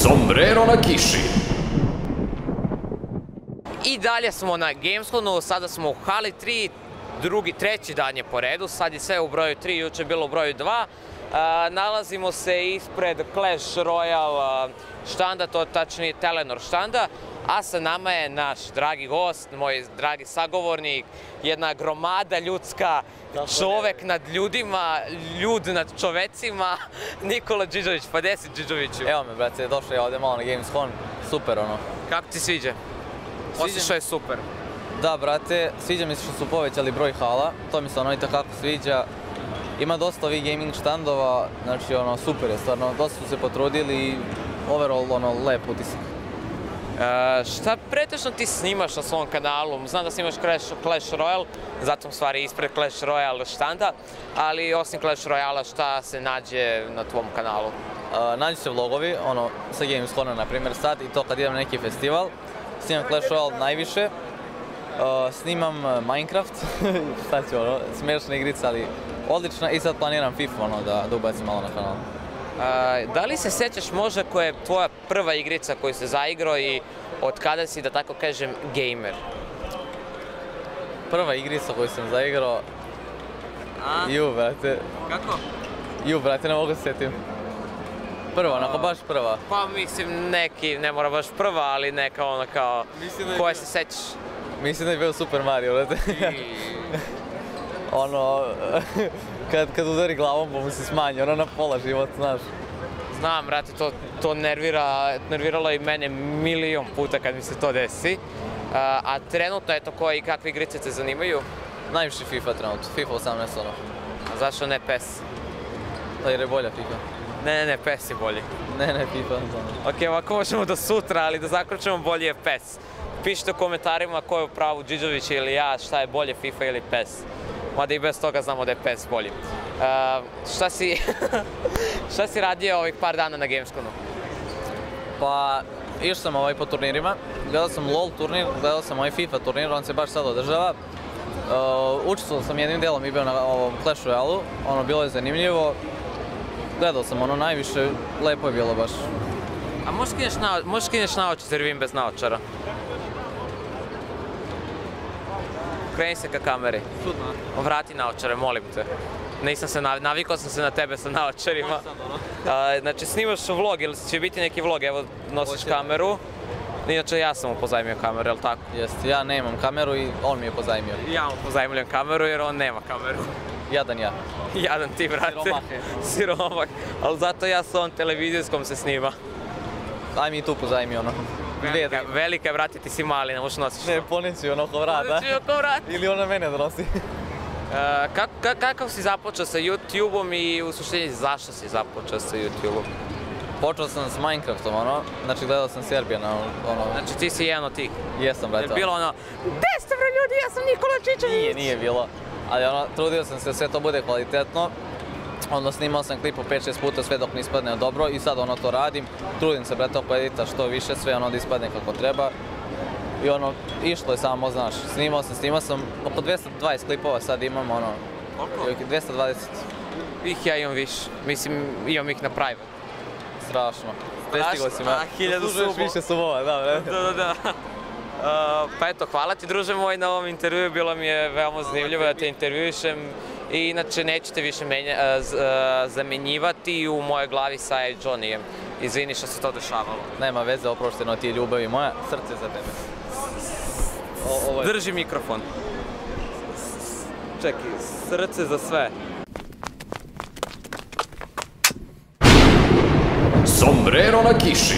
Sombrero na kiši. I dalje smo na Gamesconu, sada smo u hali 3, treći dan je po redu, sad je sve u broju 3, juče je bilo u broju 2. Nalazimo se ispred Clash Royale štanda, to tačnije Telenor štanda, a sa nama je naš dragi gost, moj dragi sagovornik, jedna gromada ljudska, čovek nad ljudima, ljud nad čovecima, Nikola Đidžović. Pa gde si, Đidžoviću? Evo me, brate, došao je ovde malo na Gamescom, super ono. Kako ti sviđa? Osim što je super. Da, brate, sviđa mi se što su povećali broj hala, to mi se ono i takako sviđa. Ima dosta ovih gaming štandova, znači ono, super je stvarno, dosta su se potrudili i overall ono, lep utisak. Šta pretežno ti snimaš na svom kanalu? Znam da snimaš Clash Royale, zato u stvari ispred Clash Royale štanda, ali osim Clash Royale šta se nađe na tvom kanalu? Nađu se vlogovi, ono, sa Gamescona na primjer sad i to kad idem na neki festival. Snimam Clash Royale najviše, snimam Minecraft, šta ću ono, smiješna igrica, ali odlična i sad planiram FIFA ono, da ubacim malo na kanal. Da li se sećaš možda koja je tvoja prva igrica koju si zaigrao i od kada si, da tako kažem, gamer? Prva igrica koju sam zaigrao... brate. Kako? Brate, ne mogu se sjetim. Prva, onako baš prva. Pa mislim neki, ne mora baš prva, ali neka ona kao, koja se sećaš? Mislim da je bio Super Mario, brate. Ono, kad udari glavom pa mu se smanji, ono na pola život, znaš. Znam, brate, to nerviralo i mene milion puta kad mi se to desi. A trenutno, eto, koje i kakve igrice te zanimaju? Najviše FIFA trenutno, FIFA 18 ono. A zašto ne PES? Pa jer je bolja FIFA. Ne, PES je bolji. Ne, FIFA. Ok, ovako možemo do sutra, ali da zaključimo, bolji je PES. Pišite u komentarima ko je u pravu, Đidžović ili ja, šta je bolje, FIFA ili PES. Mada i bez toga znamo da je PES bolji. Šta si radio ovih par dana na Gamesconu? Pa, išao sam po turnirima, gledao sam LOL turnir, gledao sam FIFA turnir, on se baš sad održava. Učestvovao sam jednim delom i bio na ovom Clash Royale-u, ono bilo je zanimljivo. Gledao sam ono najviše, lepo je bilo baš. A možeš skineš naočar jer vidim bez naočara? Kreni se ka kameri. Čudno. Vrati naočare, molim te. Navikao sam se na tebe sa naočarima. Znači snimaš vlog ili će biti neki vlog, evo nosiš kameru. Inače ja sam mu pozajmio kameru, jel' tako? Jeste, ja nemam kameru i on mi je pozajmio. Ja mu pozajmljujem kameru jer on nema kameru. Jadan ja. Jadan ti, brate. Siromak je. Siromak. Ali zato ja s ovom televizijskom se snima. Aj mi tu pozajmi ono. Velika je, brate, ti si mali, ne možeš nosiš. Ne, poneću ono ko vrat, da? Poneću oko vrat. Ili ona mene da nosi. Kako si započeo sa YouTube-om i u suštini zašto si započeo sa YouTube-om? Počeo sam s Minecraftom, ono, znači gledao sam Serbijana, ono... Znači ti si jedan od tih? Jesam, brate. Je bilo ono, gde ste bre ljudi, ja sam Nikola Čičević? Nije bilo, ali ono, trudio sam se sve to bude kvalitetno. Ono, snimao sam klip po 5-6 puta sve dok ne ispadne dobro i sad ono to radim. Trudim se, brate, oko edita što više, sve ono da ispadne kako treba. I ono, išlo je samo, znaš, snimao sam, oko 220 klipova sad imam, ono... Koliko? 220. Ja imam više, mislim, imam ih na private. Strašno. Prestigao si me. 1000 subova. Više subova, da, brate. Da. Pa eto, hvala ti, druže moj, na ovom intervju, bilo mi je veoma zanimljivo da te intervjuišem. I inače neću te više zamenjivati u mojoj glavi sa Johnnyjem. Izvini što se to dešavalo. Nema veze, oprošteno ti je ljubav i moja, srce za tebe. Drži mikrofon. Čekaj, srce za sve. Sombrero na kiši.